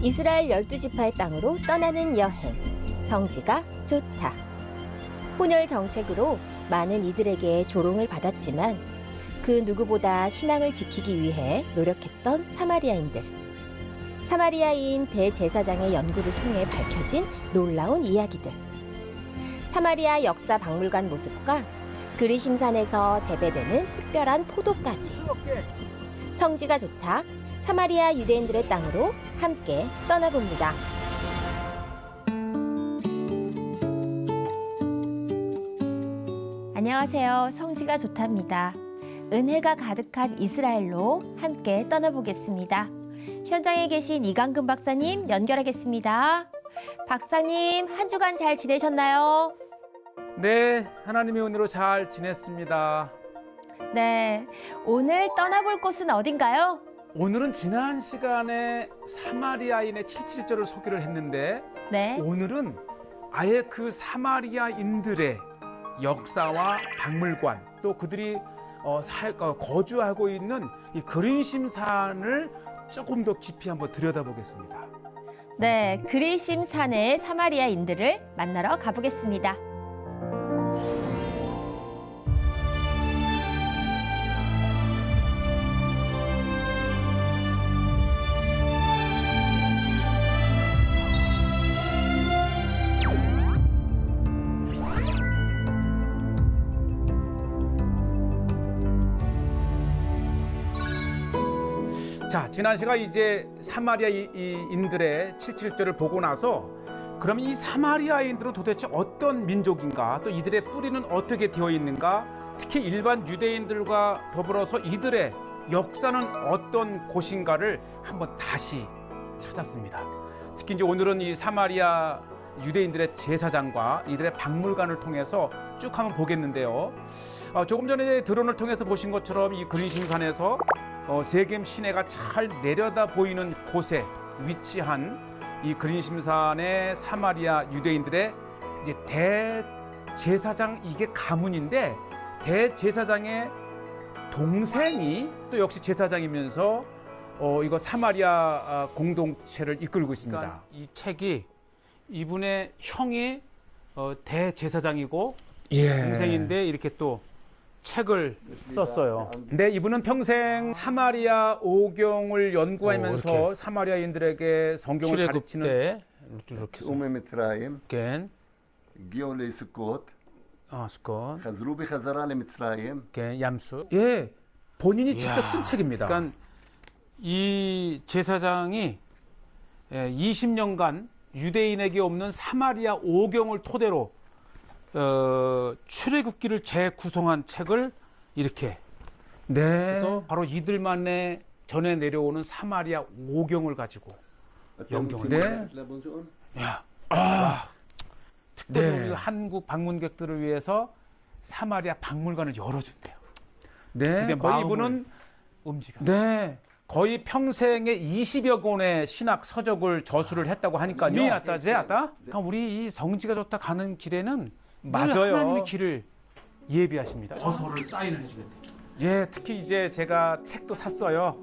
이스라엘 12지파의 땅으로 떠나는 여행. 성지가 좋다. 혼혈 정책으로 많은 이들에게 조롱을 받았지만 그 누구보다 신앙을 지키기 위해 노력했던 사마리아인들. 사마리아인 대제사장의 연구를 통해 밝혀진 놀라운 이야기들. 사마리아 역사 박물관 모습과 그리심산에서 재배되는 특별한 포도까지. 성지가 좋다. 사마리아 유대인들의 땅으로 함께 떠나봅니다. 안녕하세요. 성지가 좋답니다. 은혜가 가득한 이스라엘로 함께 떠나보겠습니다. 현장에 계신 이강근 박사님 연결하겠습니다. 박사님, 한 주간 잘 지내셨나요? 네, 하나님의 은혜로 잘 지냈습니다. 네, 오늘 떠나볼 곳은 어딘가요? 오늘은 지난 시간에 사마리아인의 7.7절을 소개를 했는데 네, 오늘은 아예 그 사마리아인들의 역사와 박물관 또 그들이 거주하고 있는 이 그린심산을 조금 더 깊이 한번 들여다보겠습니다. 네, 그리심산의 사마리아인들을 만나러 가보겠습니다. 자, 지난 시간 이제 사마리아인들의 7.7절을 보고 나서 그럼 이 사마리아인들은 도대체 어떤 민족인가, 또 이들의 뿌리는 어떻게 되어 있는가, 특히 일반 유대인들과 더불어서 이들의 역사는 어떤 곳인가를 한번 다시 찾았습니다. 특히 이제 오늘은 이 사마리아 유대인들의 제사장과 이들의 박물관을 통해서 쭉 한번 보겠는데요. 조금 전에 드론을 통해서 보신 것처럼 이 그린심산에서 세겜 시내가 잘 내려다 보이는 곳에 위치한 이 그린심산의 사마리아 유대인들의 이제 대제사장, 이게 가문인데 대제사장의 동생이 또 역시 제사장이면서 이거 사마리아 공동체를 이끌고 있습니다. 그러니까 이 책이 이분의 형이 대제사장이고 동생인데 이렇게 또 책을 썼어요. 근데 이분은 평생 사마리아 오경을 연구하면서 사마리아인들에게 성경을 가르치는 צאו ממצרים, 겐, הגיעו לסוכות, 스콘, חזרו בחזרה למצרים. 겐, 얌수. 예, 본인이 직접 쓴 책입니다. 그러니까 이 제사장이 20년간 유대인에게 없는 사마리아 오경을 토대로 출애굽기를 재구성한 책을 이렇게 그래서 바로 이들만의 전해 내려오는 사마리아 오경을 가지고 영경을 특별히 우리 한국 방문객들을 위해서 사마리아 박물관을 열어준대요. 근데 거의 이분은 거의 평생에 20여 권의 신학 서적을 저술을 했다고 하니까요. 그럼 우리 이 성지가 좋다 가는 길에는 맞아요. 하나님의 길을 예비하십니다. 저서를 사인을 해주겠대요. 예, 특히 이제 제가 책도 샀어요.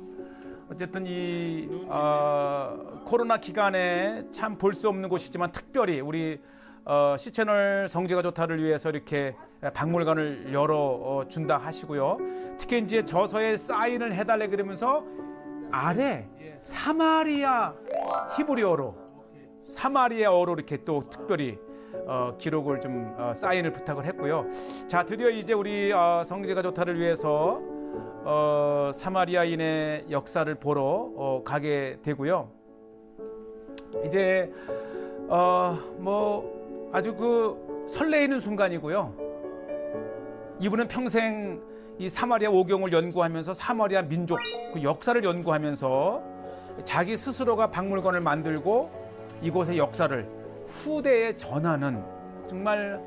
어쨌든 이 코로나 기간에 참 볼 수 없는 곳이지만 특별히 우리 C채널 성지가 좋다를 위해서 이렇게 박물관을 열어 준다 하시고요. 특히 이제 저서에 사인을 해달래 그러면서 아래 사마리아 히브리어로 사마리아어로 이렇게 또 특별히 기록을 좀 사인을 부탁을 했고요. 자, 드디어 이제 우리 성지가 좋다를 위해서 사마리아인의 역사를 보러 가게 되고요. 이제 뭐 아주 그 설레이는 순간이고요. 이분은 평생 이 사마리아 오경을 연구하면서 사마리아 민족 그 역사를 연구하면서 자기 스스로가 박물관을 만들고 이곳의 역사를 후대에 전하는 정말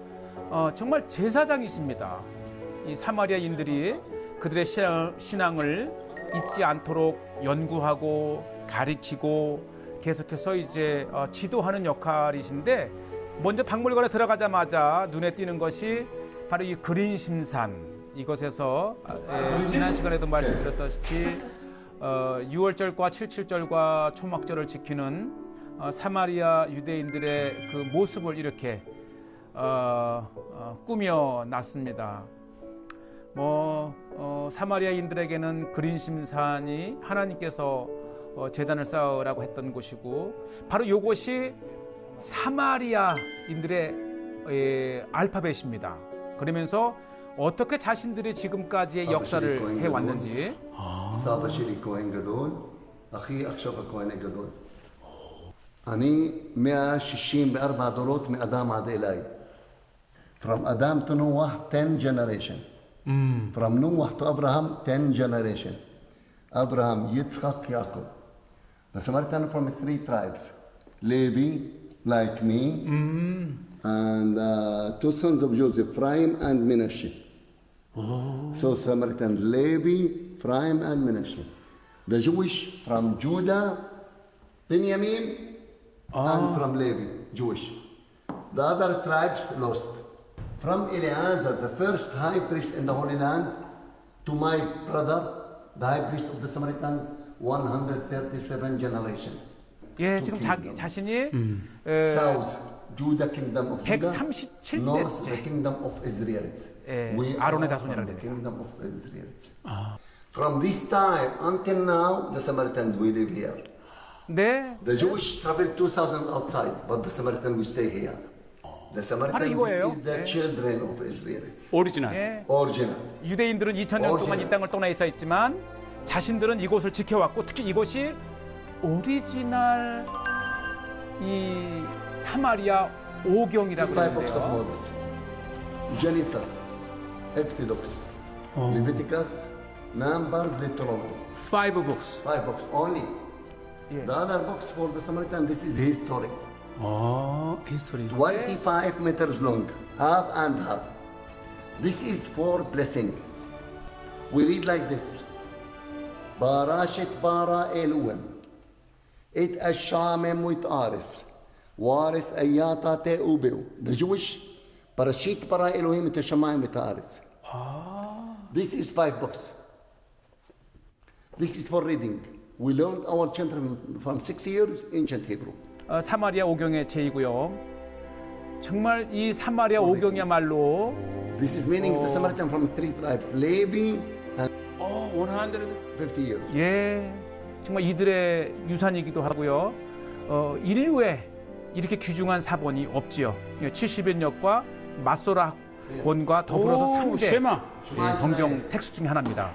제사장이십니다. 이 사마리아인들이 그들의 신앙을 잊지 않도록 연구하고 가리키고 계속해서 이제 지도하는 역할이신데, 먼저 박물관에 들어가자마자 눈에 띄는 것이 바로 이 그린심산, 이것에서 지난 시간에도 말씀드렸다시피 6월절과 77절과 초막절을 지키는 사마리아 유대인들의 그 모습을 이렇게 꾸며놨습니다. 사마리아인들에게는 그린심산이 하나님께서 제단을 쌓으라고 했던 곳이고, 바로 이곳이 사마리아인들의 알파벳입니다. 그러면서 어떻게 자신들이 지금까지의 역사를 해왔는지. סבא שלי כהן גדול, אחי עכשיו הכהן הגדול. אני 164 דורות מאדם עד אליי. From Adam to Noah, 10 generation. From Noah to Abraham, 10 generation. Abraham, Yitzchak, Yaakov. The Samaritan from 3 tribes. Levi, like me, and 2 sons of Joseph, Ephraim and Menashe. So Samaritan, Levi, Ephraim and Menashe. The Jewish from Judah, Benjamin, and from Levi, Jewish. The other tribes lost. From Eleazar, the first high priest in the Holy Land, to my brother, the high priest of the Samaritans, 137 generation. 예, 지금 자신이 South, Judah kingdom of Judah. 137 North, the 대째. kingdom of Israelites. 예, We 아론의 are 자손이라고 from the 합니다. kingdom of Israelites. From this time until now, the Samaritans we live here. 네, The Jewish travel 2,000 outside, but the Samaritan will stay here. The Samaritan 바로 이거예요. is the 네. children of Israelites. 오리지널. 예. Original. 유대인들은 2000년 동안 이 땅을 떠나 있어 있지만 자신들은 이곳을 지켜왔고, 특히 이곳이 오리지널 이 사마리아 오경이라고 Five books of 그러는데요. Moses. Genesis, Exodus, Leviticus, Numbers, Deuteronomy. 5 books. 5 books only. 예. The other books for the Samaritan, this is history. 히스토리. 25 meters long, half and half. This is for blessing. We read like this. Barashet bara Elohim. It ashamem with aris. Waris ayata te ubeu. The Jewish Barashit bara Elohim it ashamem with aris. This is 5 books. This is for reading. We learned our children from 6 years ancient Hebrew. 사마리아 오경의 제이고요. 정말 이 사마리아 오경이야말로 This is meaning the Samaritan from 3 tribes, Levi and 100. 50 years. 예, 정말 이들의 유산이기도 하고요. 인류에 이렇게 귀중한 사본이 없지요. 70여 역과 마소라 본과 더불어서 3대 쉐마. 성경 텍스트 중에 하나입니다.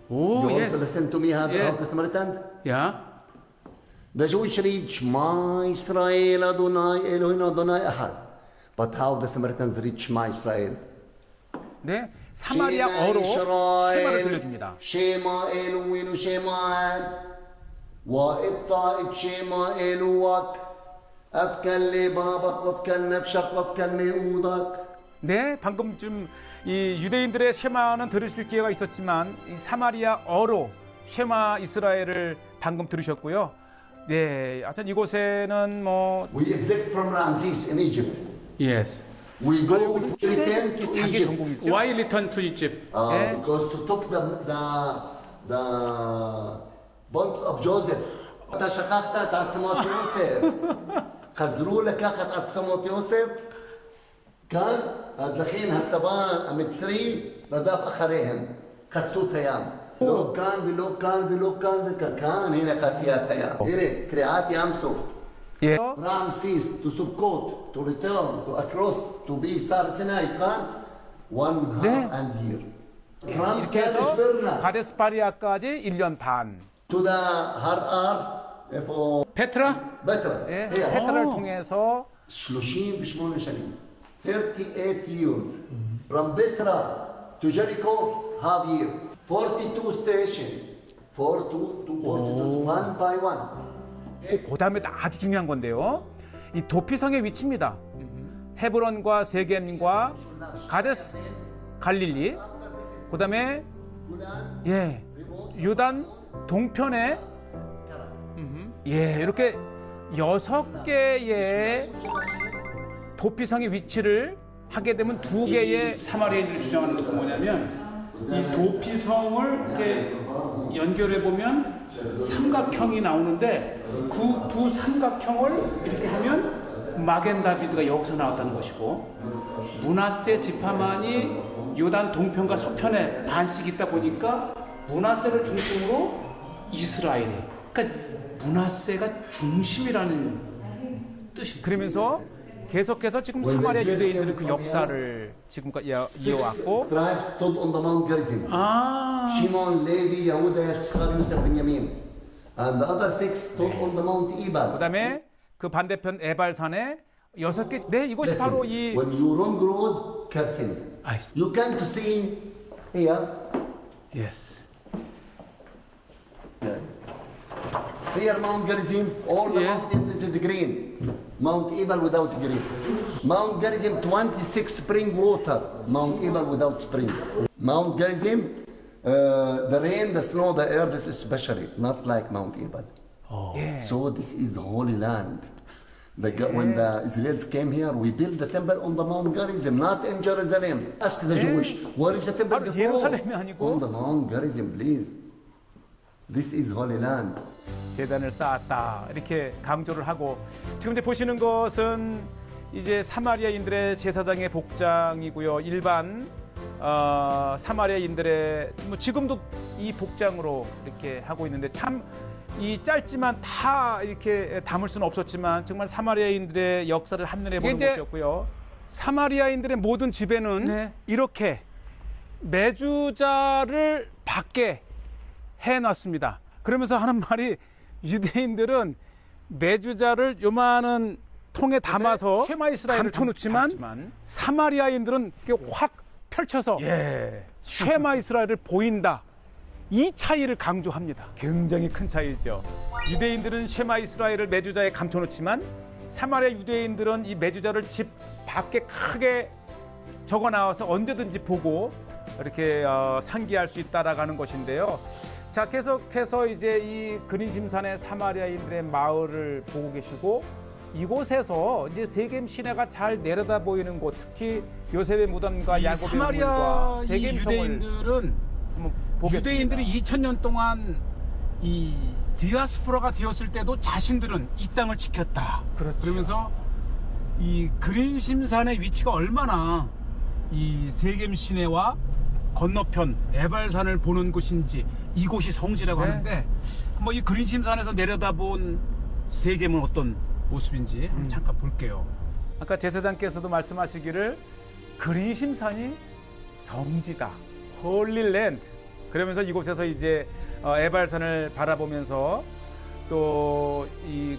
오, You want to 예스. listen to me how Yeah. of the Samaritans? 야. The Jewish read Shema Israel Adonai Elohim Adonai Ahad. But how the Samaritans read Shema Israel? 네, 사마리아어로 쉐마를 들려줍니다. Shema Elohim Shema Ahad. وإبطاء Shema Elohak. أفكال لبابك وأفكال نفسك وأفكال مئودك. 네, 방금쯤 이 유대인들의 쉐마는 들으실 기회가 있었지만 이 사마리아어로 쉐마 이스라엘을 방금 들으셨고요. 네, 하여튼 이곳에는 뭐 We exit from Ramses in Egypt. 예스. We go with return to 자기 Egypt. 전공이 있죠. Why return to Egypt? Yeah. Because to took the bonds of Joseph. אתה שכחת את עצמות יוסף. חזרו לקחת עצמות יוסף. כאן, אז לכן הצבא המצרי רדף אחריהם. חצו את הים. לא כאן ולא כאן ולא כאן וכאן. כאן, הנה חציית הים. הנה, קריעת ים סוף. 예. Ramses to Sukkot, to return, to across, to be Sar Sinai, can 1 네. half and year. From 이렇게 해서 Kadesh Barnea 가데스 바리아까지 1년 반. to the Harar, for 페트라? Betra. 예, Here. 페트라를 통해서 38 שנים. 38 years. From Betra to Jericho, half year. 42 station. 42 to 42, one by one. 그 다음에 아주 중요한 건데요. 이 도피성의 위치입니다. 헤브론과 세겜과 가데스 갈릴리. 그 다음에 예, 요단 동편에 예, 이렇게 6개의 도피성의 위치를 하게 되면 2개의 사마리아인들이 주장하는 것은 뭐냐면 이 도피성을 이렇게 연결해 보면 삼각형이 나오는데 그 두 삼각형을 이렇게 하면 마겐 다비드가 여기서 나왔다는 것이고 므낫세 지파만이 요단 동편과 서편에 반씩 있다 보니까 므낫세를 중심으로 이스라엘이 그러니까 므낫세가 중심이라는 뜻입니다. 그러면서 계속해서 지금 사마리아 유대인들은 그 역사를 지금까지 이어왔고 tribes stood on the Mount Gerizim. 아, Shimon, Levi, Yehuda, Issachar, Yosef, Benjamin. And the other six stood on the Mount Ebal. 그다음에 그 반대편 에발산에 6개. 네, 이것이 바로 이 When you run the road, Kersim. I see. You can't see here. Yes. Here Mount Gerizim, all the Yeah. mountain, this is green. Mount Ebal without green. Mount Gerizim, 26 spring water. Mount Ebal without spring. Mount Gerizim, the rain, the snow, the air, this is especially, not like Mount Ebal. So this is the Holy Land. When the Israelis came here, we built the temple on the Mount Gerizim, not in Jerusalem. Ask the Jewish, where is the temple 바로 before? 예루살렘이 아니고 On the Mount Gerizim, please. This is Holy Land. 제단을 쌓았다 이렇게 강조를 하고 지금 이제 보시는 것은 이제 사마리아인들의 제사장의 복장이고요. 일반 사마리아인들의 뭐 지금도 이 복장으로 이렇게 하고 있는데 참 이 짧지만 다 이렇게 담을 수는 없었지만 정말 사마리아인들의 역사를 한눈에 보는 곳이었고요. 사마리아인들의 모든 집에는 네. 이렇게 매주자를 받게 해놨습니다. 그러면서 하는 말이 유대인들은 매주자를 요만한 통에 담아서 쉐마 이스라엘을 감춰놓지만 사마리아인들은 이렇게 확 펼쳐서 쉐마 이스라엘을 보인다. 이 차이를 강조합니다. 굉장히 큰 차이죠. 유대인들은 쉐마 이스라엘을 매주자에 감춰놓지만 사마리아 유대인들은 이 매주자를 집 밖에 크게 적어 나와서 언제든지 보고 이렇게 상기할 수 있다라는 것인데요. 자, 계속해서 이제 이 그린심산의 사마리아인들의 마을을 보고 계시고 이곳에서 이제 세겜 시내가 잘 내려다 보이는 곳, 특히 요셉의 무덤과 야곱의 사마리아 우물과 이 세겜 성을 유대인들은 한번 보겠습니다. 유대인들이 2000년 동안 이 디아스포라가 되었을 때도 자신들은 이 땅을 지켰다. 그렇죠. 그러면서 이 그린심산의 위치가 얼마나 이 세겜 시내와 건너편 에발산을 보는 곳인지 이곳이 성지라고 네. 하는데 한번 이 그린심산에서 내려다본 세겜은 어떤 모습인지 한번 잠깐 볼게요. 아까 제사장께서도 말씀하시기를 그린심산이 성지다, 홀리랜드. 그러면서 이곳에서 이제 에발산을 바라보면서 또 이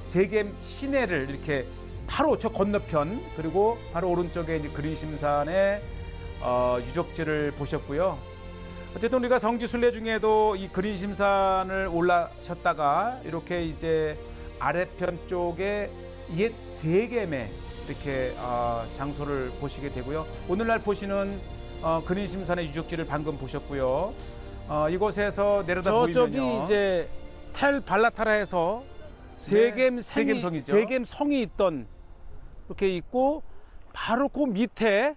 세겜 시내를 이렇게 바로 저 건너편 그리고 바로 오른쪽에 이제 그린심산의 유적지를 보셨고요. 어쨌든 우리가 성지 순례 중에도 이 그린심산을 올라셨다가 이렇게 이제 아래편 쪽에 옛 세겜에 이렇게 장소를 보시게 되고요. 오늘날 보시는 그린심산의 유적지를 방금 보셨고요. 이곳에서 내려다 저쪽이 보이면요. 이제 텔 발라타라에서 세겜성이죠. 세겜성이 있던 이렇게 있고 바로 그 밑에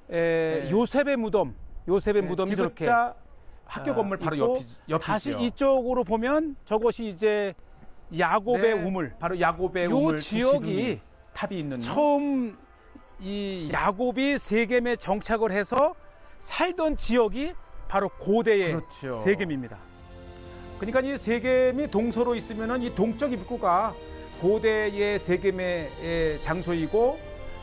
요셉의 무덤이 저렇게 기숙자 학교 건물 바로 있고 옆이죠. 다시 이쪽으로 보면 저것이 이제 야곱의 우물. 바로 야곱의 요 우물 지역이 탑이 있는 처음 이 야곱이 세겜에 정착을 해서 살던 지역이 바로 고대의 그렇죠. 세겜입니다. 그러니까 이 세겜이 동서로 있으면은 이 동쪽 입구가 고대의 세겜의 장소이고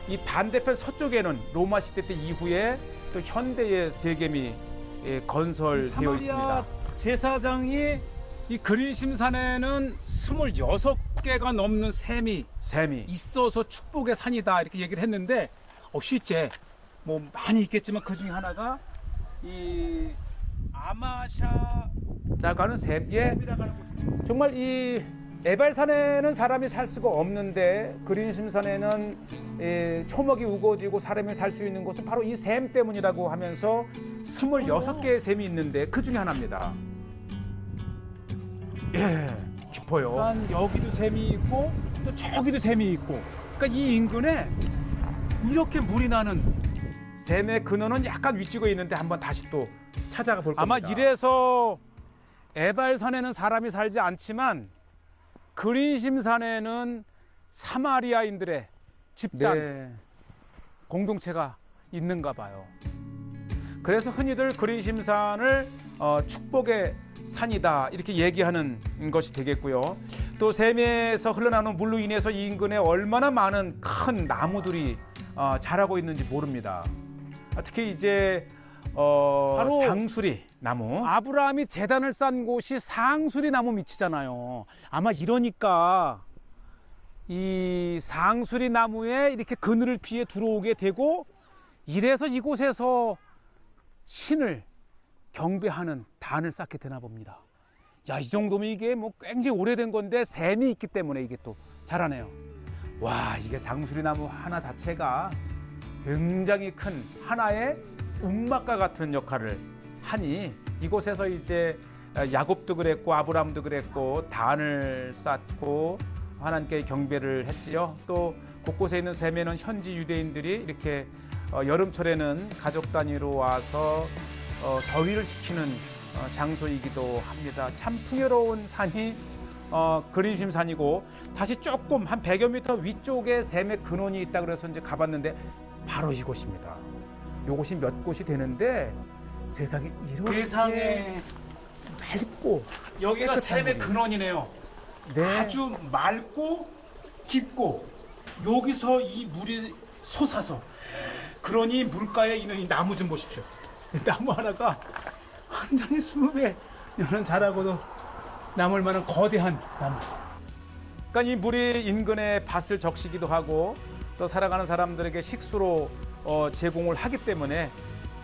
이 반대편 서쪽에는 로마 시대 때 이후에 또 현대의 세겜이 건설되어 있습니다. 제사장이 이 그린심산에는 26개가 넘는 샘이 있어서 축복의 산이다 이렇게 얘기를 했는데 실제 뭐 많이 있겠지만 그 중에 하나가 이 라고 하는 샘이라고 하는 곳입니다. 정말 이 에발산에는 사람이 살 수가 없는데 그린심산에는 초목이 우거지고 사람이 살 수 있는 곳은 바로 이 샘 때문이라고 하면서 26개의 샘이 있는데 그 중에 하나입니다. 깊어요. 여기도 샘이 있고 또 저기도 샘이 있고 그러니까 이 인근에 이렇게 물이 나는 샘의 근원은 약간 위쪽에 있는데 한번 다시 또 찾아가 볼 겁니다. 아마 이래서 에발산에는 사람이 살지 않지만 그린심산에는 사마리아인들의 집단 공동체가 있는가 봐요. 그래서 흔히들 그린심산을 축복의 산이다 이렇게 얘기하는 것이 되겠고요. 또 샘에서 흘러나오는 물로 인해서 이 인근에 얼마나 많은 큰 나무들이 자라고 있는지 모릅니다. 특히 이제 바로 상수리 나무. 아브라함이 제단을 쌓은 곳이 상수리 나무 밑이잖아요. 아마 이러니까 이 상수리 나무에 이렇게 그늘을 피해 들어오게 되고 이래서 이곳에서 신을 경배하는 단을 쌓게 되나 봅니다. 야, 이 정도면 이게 뭐 굉장히 오래된 건데 샘이 있기 때문에 이게 또 자라네요. 와, 이게 상수리 나무 하나 자체가 굉장히 큰 하나의 움막과 같은 역할을 하니 이곳에서 이제 야곱도 그랬고 아브라함도 그랬고 단을 쌓고 하나님께 경배를 했지요. 또 곳곳에 있는 샘에는 현지 유대인들이 이렇게 여름철에는 가족 단위로 와서 더위를 식히는 장소이기도 합니다. 참 풍요로운 산이 그린심산이고 다시 조금 한 100여 미터 위쪽에 샘의 근원이 있다 그래서 이제 가봤는데 바로 이곳입니다. 이곳이 몇 곳이 되는데 세상에 이렇게 세상에 맑고 여기가 깨끗한 샘의 물이. 근원이네요. 네. 아주 맑고 깊고 여기서 이 물이 솟아서 그러니 물가에 있는 이 나무 좀 보십시오. 이 나무 하나가 완전히 20배 년은 자라고도 남을 만한 거대한 나무. 그러니까 이 물이 인근의 밭을 적시기도 하고 또 살아가는 사람들에게 식수로 제공을 하기 때문에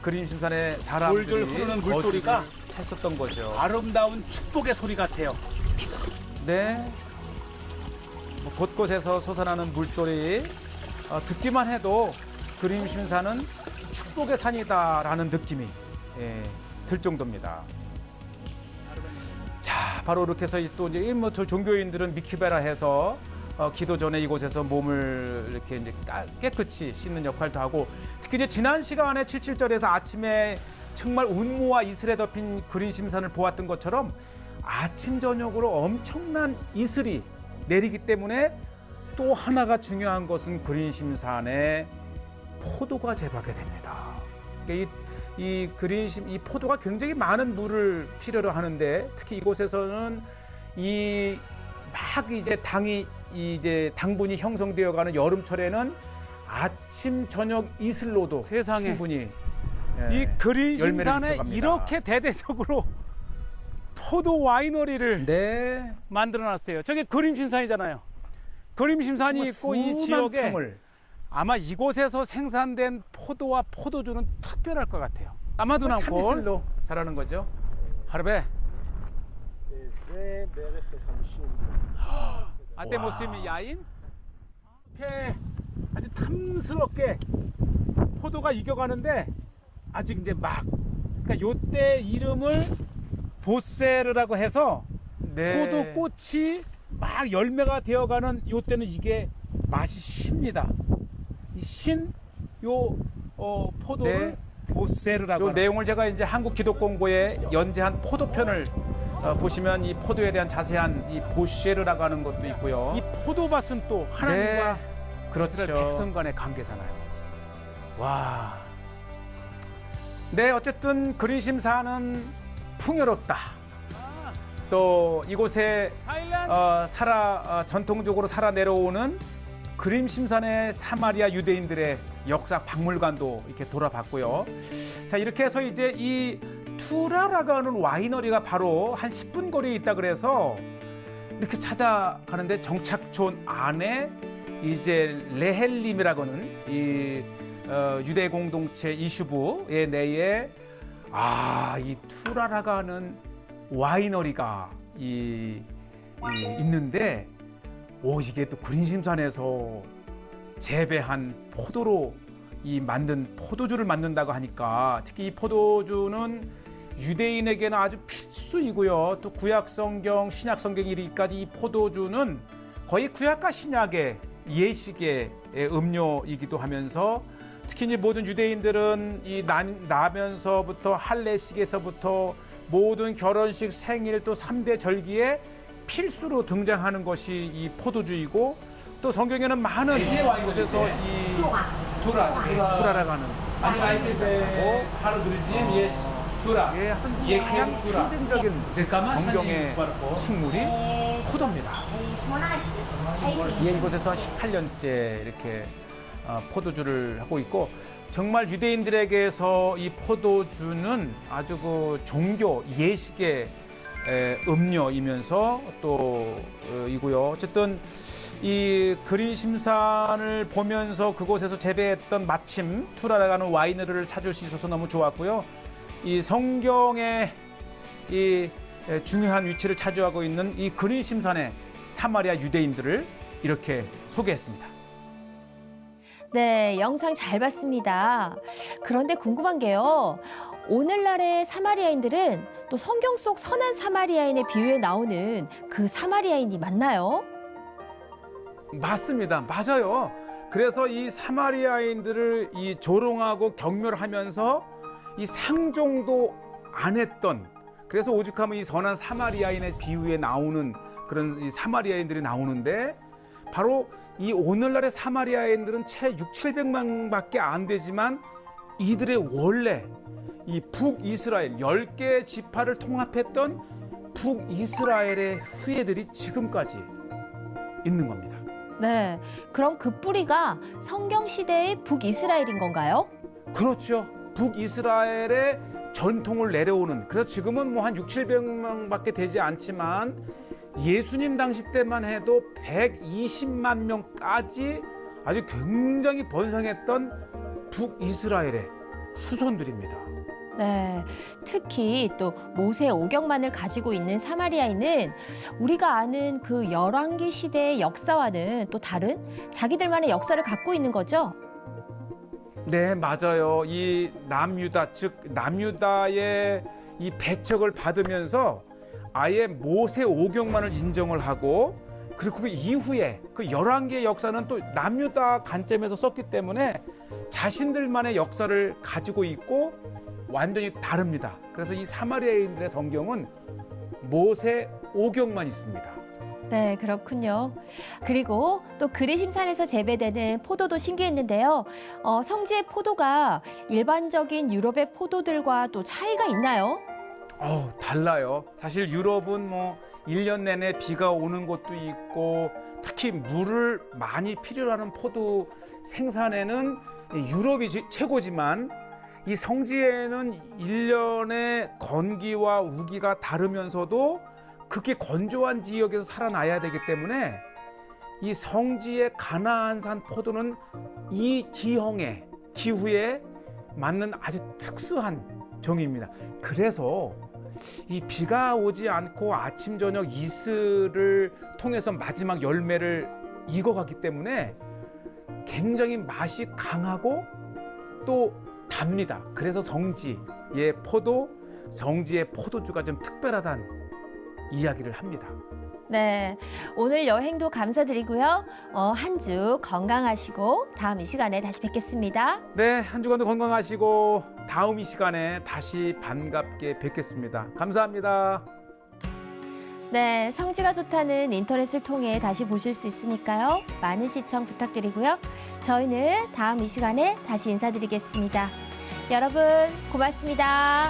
그린심산의 사람들이 졸졸 흐르는 물소리가 했었던 거죠. 아름다운 축복의 소리 같아요. 네. 뭐 곳곳에서 솟아나는 물소리 듣기만 해도 그린심산은 축복의 산이다라는 느낌이 들 정도입니다. 자, 바로 이렇게 해서 또 이제 저 종교인들은 미키베라 해서 기도 전에 이곳에서 몸을 이렇게 이제 깨끗이 씻는 역할도 하고 특히 이제 지난 시간에 77절에서 아침에 정말 운모와 이슬에 덮인 그린심산을 보았던 것처럼 아침 저녁으로 엄청난 이슬이 내리기 때문에 또 하나가 중요한 것은 그린심산에 포도가 재배하게 됩니다. 그러니까 이 포도가 굉장히 많은 물을 필요로 하는데 특히 이곳에서는 막 이제 당분이 형성되어가는 여름철에는 아침 저녁 이슬로도 세상에. 충분히 이 열매를 그린심산에 빚어갑니다. 이렇게 대대적으로 포도 와이너리를 네. 만들어놨어요. 저게 그린심산이잖아요. 그린심산이 있고 이 지역에 품을. 아마 이곳에서 생산된 포도와 포도주는 특별할 것 같아요. 아마도 남골 참이슬로 자라는 거죠. 하르베 זה בערך 50. 아때 모스미 야인 이렇게 아주 탐스럽게 포도가 익어가는데 아직 이제 막 그러니까 요때 이름을 보세르라고 해서 네. 포도 꽃이 막 열매가 되어가는 요때는 이게 맛이 쉽니다. 이 포도를 네. 보세르라고 요 합니다. 내용을 제가 이제 한국 기독공고에 연재한 포도편을 보시면 이 포도에 대한 자세한 이 보쉐르라고 하는 것도 있고요. 이 포도밭은 또 하나님과 네, 그렇죠. 이스라엘 백성 간의 관계잖아요. 와, 네, 어쨌든 그린심산은 풍요롭다. 또 이곳에 타일랜드 전통적으로 살아 내려오는 그린심산의 사마리아 유대인들의 역사 박물관도 이렇게 돌아봤고요. 자, 이렇게 해서 이제 이 투라라고 하는 와이너리가 바로 한 10분 거리에 있다 그래서 이렇게 찾아가는데 정착촌 안에 이제 레헬림이라고 하는 이 유대 공동체 이슈부의 내에 이 투라라고 하는 와이너리가 있는데 이게 또 그린심산에서 재배한 포도로 만든 포도주를 만든다고 하니까 특히 이 포도주는 유대인에게는 아주 필수이고요. 또 구약성경, 신약성경 이르기까지 이 포도주는 거의 구약과 신약의 예식의 음료이기도 하면서 특히 이제 모든 유대인들은 이 나면서부터 할례식에서부터 모든 결혼식, 생일 또 3대 절기에 필수로 등장하는 것이 이 포도주이고 또 성경에는 많은 곳에서 이 투라라고 하는 가장 상징적인 성경의 식물이 포도입니다. 이곳에서 18년째 이렇게 포도주를 하고 있고 정말 유대인들에게서 이 포도주는 아주 그 종교 예식의 음료이면서 또 이고요. 어쨌든 이 그리심산을 보면서 그곳에서 재배했던 마침 투라라고 하는 와이너리를 찾을 수 있어서 너무 좋았고요. 이 성경의 이 중요한 위치를 차지하고 있는 이 그리심산의 사마리아 유대인들을 이렇게 소개했습니다. 네, 영상 잘 봤습니다. 그런데 궁금한 게요. 오늘날의 사마리아인들은 또 성경 속 선한 사마리아인의 비유에 나오는 그 사마리아인이 맞나요? 맞습니다. 맞아요. 그래서 이 사마리아인들을 이 조롱하고 경멸하면서 이 상종도 안 했던 그래서 오죽하면 이 선한 사마리아인의 비유에 나오는 그런 이 사마리아인들이 나오는데 바로 이 오늘날의 사마리아인들은 채 6,700만밖에 안 되지만 이들의 원래 이 북이스라엘 10개 지파를 통합했던 북이스라엘의 후예들이 지금까지 있는 겁니다. 네, 그럼 그 뿌리가 성경 시대의 북이스라엘인 건가요? 그렇죠. 북이스라엘의 전통을 내려오는 그래서 지금은 뭐 한 6,700명밖에 되지 않지만 예수님 당시 때만 해도 120만 명까지 아주 굉장히 번성했던 북이스라엘의 후손들입니다. 네, 특히 또 모세 오경만을 가지고 있는 사마리아인은 우리가 아는 그 열왕기 시대의 역사와는 또 다른 자기들만의 역사를 갖고 있는 거죠? 네, 맞아요. 이 남유다, 즉 남유다의 이 배척을 받으면서 아예 모세 오경만을 인정을 하고 그리고 그 이후에 그 열왕기의 역사는 또 남유다 관점에서 썼기 때문에 자신들만의 역사를 가지고 있고 완전히 다릅니다. 그래서 이 사마리아인들의 성경은 모세 오경만 있습니다. 네, 그렇군요. 그리고 또 그리심산에서 재배되는 포도도 신기했는데요. 성지의 포도가 일반적인 유럽의 포도들과 또 차이가 있나요? 달라요. 사실 유럽은 뭐 1년 내내 비가 오는 곳도 있고 특히 물을 많이 필요로 하는 포도 생산에는 유럽이 최고지만 이 성지에는 1년의 건기와 우기가 다르면서도 그렇게 건조한 지역에서 살아나야 되기 때문에 이 성지의 가나안산 포도는 이 지형의 기후에 맞는 아주 특수한 종입니다. 그래서 이 비가 오지 않고 아침 저녁 이슬을 통해서 마지막 열매를 익어가기 때문에 굉장히 맛이 강하고 또 답니다. 그래서 성지의 포도, 성지의 포도주가 좀 특별하다는 이야기를 합니다. 네, 오늘 여행도 감사드리고요. 한 주 건강하시고 다음 이 시간에 다시 뵙겠습니다. 네, 한 주간도 건강하시고 다음 이 시간에 다시 반갑게 뵙겠습니다. 감사합니다. 네, 성지가 좋다는 인터넷을 통해 다시 보실 수 있으니까요. 많은 시청 부탁드리고요. 저희는 다음 이 시간에 다시 인사드리겠습니다. 여러분, 고맙습니다.